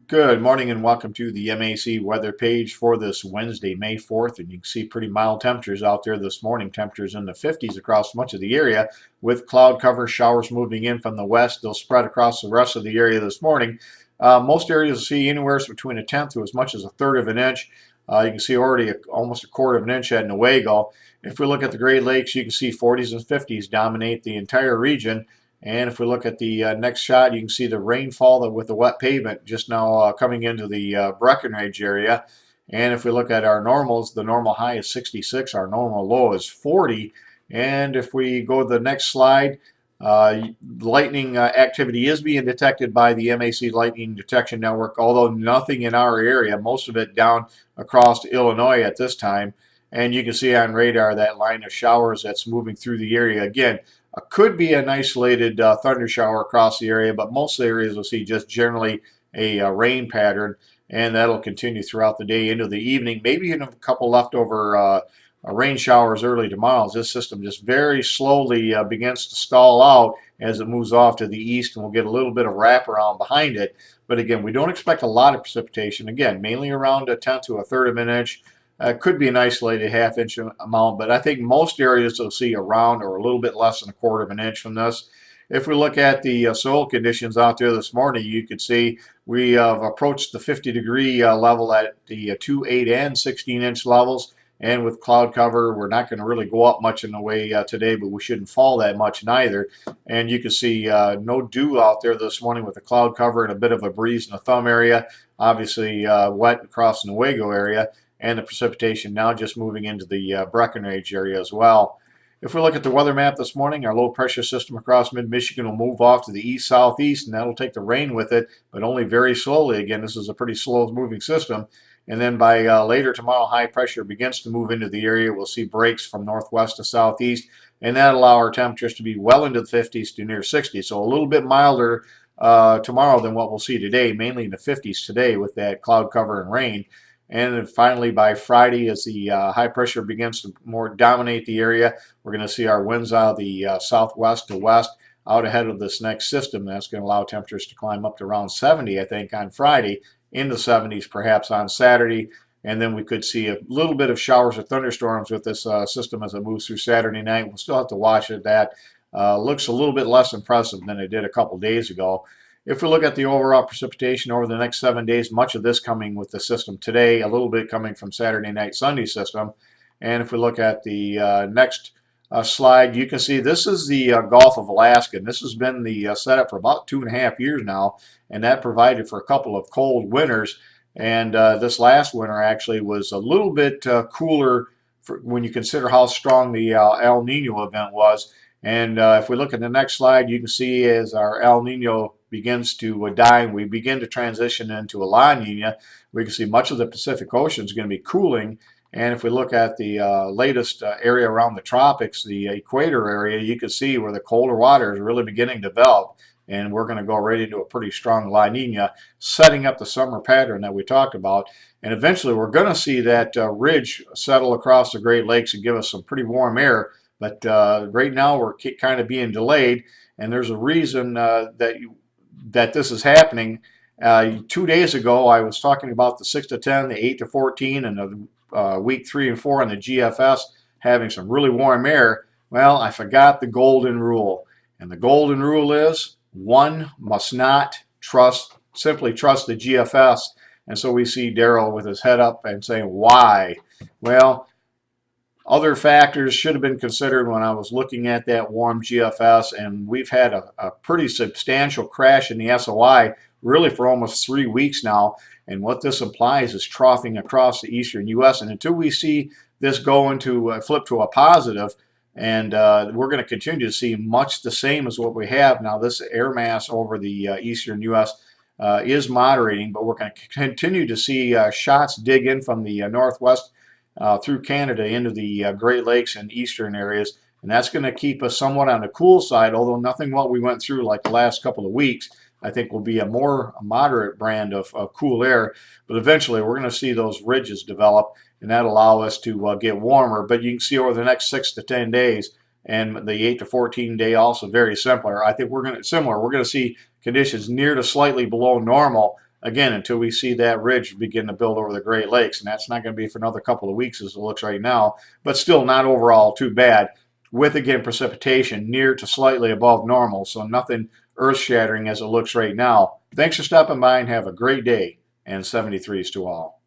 Good morning and welcome to the MAC weather page for this Wednesday, May 4th. And you can see pretty mild temperatures out there this morning. Temperatures in the 50s across much of the area with cloud cover. Showers moving in from the west. They'll spread across the rest of the area this morning. Most areas will see anywhere between a tenth to as much as a third of an inch. You can see already almost a quarter of an inch at Newaygo. If we look at the Great Lakes, you can see 40s and 50s dominate the entire region. And if we look at the next shot, you can see the rainfall with the wet pavement just now coming into the Breckenridge area. And if we look at our normals, the normal high is 66, our normal low is 40. And if we go to the next slide, lightning activity is being detected by the MAC Lightning Detection Network, although nothing in our area, most of it down across Illinois at this time. And you can see on radar that line of showers that's moving through the area. Again, could be an isolated thunder shower across the area, but most areas will see just generally a rain pattern, and that'll continue throughout the day into the evening. Maybe even a couple leftover rain showers early tomorrow as this system just very slowly begins to stall out as it moves off to the east, and we'll get a little bit of wraparound behind it. But again, we don't expect a lot of precipitation. Again, mainly around a tenth to a third of an inch. Could be an isolated half-inch amount, but I think most areas will see around or a little bit less than a quarter of an inch from this. If we look at the soil conditions out there this morning, you could see we have approached the 50-degree level at the 2, 8, and 16-inch levels. And with cloud cover, we're not going to really go up much in the way today, but we shouldn't fall that much neither. And you can see no dew out there this morning with the cloud cover and a bit of a breeze in the thumb area. Obviously wet across the Newaygo area. And the precipitation now just moving into the Breckenridge area as well. If we look at the weather map this morning, our low pressure system across mid-Michigan will move off to the east-southeast, and that'll take the rain with it, but only very slowly. Again, this is a pretty slow-moving system. And then by later tomorrow, high pressure begins to move into the area. We'll see breaks from northwest to southeast, and that'll allow our temperatures to be well into the 50s to near 60. So a little bit milder tomorrow than what we'll see today, mainly in the 50s today with that cloud cover and rain. And then finally, by Friday, as the high pressure begins to more dominate the area, we're going to see our winds out of the southwest to west out ahead of this next system. That's going to allow temperatures to climb up to around 70, I think, on Friday, in the 70s perhaps on Saturday. And then we could see a little bit of showers or thunderstorms with this system as it moves through Saturday night. We'll still have to watch it. That looks a little bit less impressive than it did a couple days ago. If we look at the overall precipitation over the next 7 days, much of this coming with the system today, a little bit coming from Saturday night, Sunday system. And if we look at the next slide, you can see this is the Gulf of Alaska. And this has been the setup for about 2.5 years now, and that provided for a couple of cold winters. And this last winter actually was a little bit cooler when you consider how strong the El Nino event was. And if we look at the next slide, you can see as our El Nino begins to die and we begin to transition into a La Nina, we can see much of the Pacific Ocean is going to be cooling. And if we look at the latest area around the tropics, the equator area, you can see where the colder water is really beginning to develop. And we're going to go right into a pretty strong La Nina, setting up the summer pattern that we talked about. And eventually we're going to see that ridge settle across the Great Lakes and give us some pretty warm air. But right now we're kind of being delayed, and there's a reason that this is happening. 2 days ago, I was talking about the 6 to 10, the 8 to 14, and the week 3 and 4 on the GFS having some really warm air. Well, I forgot the golden rule, and the golden rule is one must not simply trust the GFS. And so we see Daryl with his head up and saying, why? Well, other factors should have been considered when I was looking at that warm GFS, and we've had a pretty substantial crash in the SOI really for almost 3 weeks now. And what this implies is troughing across the eastern U.S. And until we see this go into flip to a positive, and we're going to continue to see much the same as what we have now. This air mass over the eastern U.S. Is moderating, but we're going to continue to see shots dig in from the northwest through Canada into the Great Lakes and eastern areas, and that's going to keep us somewhat on the cool side, although nothing what we went through like the last couple of weeks. I think will be a more moderate brand of cool air, but eventually we're going to see those ridges develop, and that'll allow us to get warmer. But you can see over the next 6 to 10 days, and the 8 to 14 day also very similar. I think we're going to see conditions near to slightly below normal again, until we see that ridge begin to build over the Great Lakes, and that's not going to be for another couple of weeks as it looks right now, but still not overall too bad, with again precipitation near to slightly above normal, so nothing earth-shattering as it looks right now. Thanks for stopping by and have a great day, and 73s to all.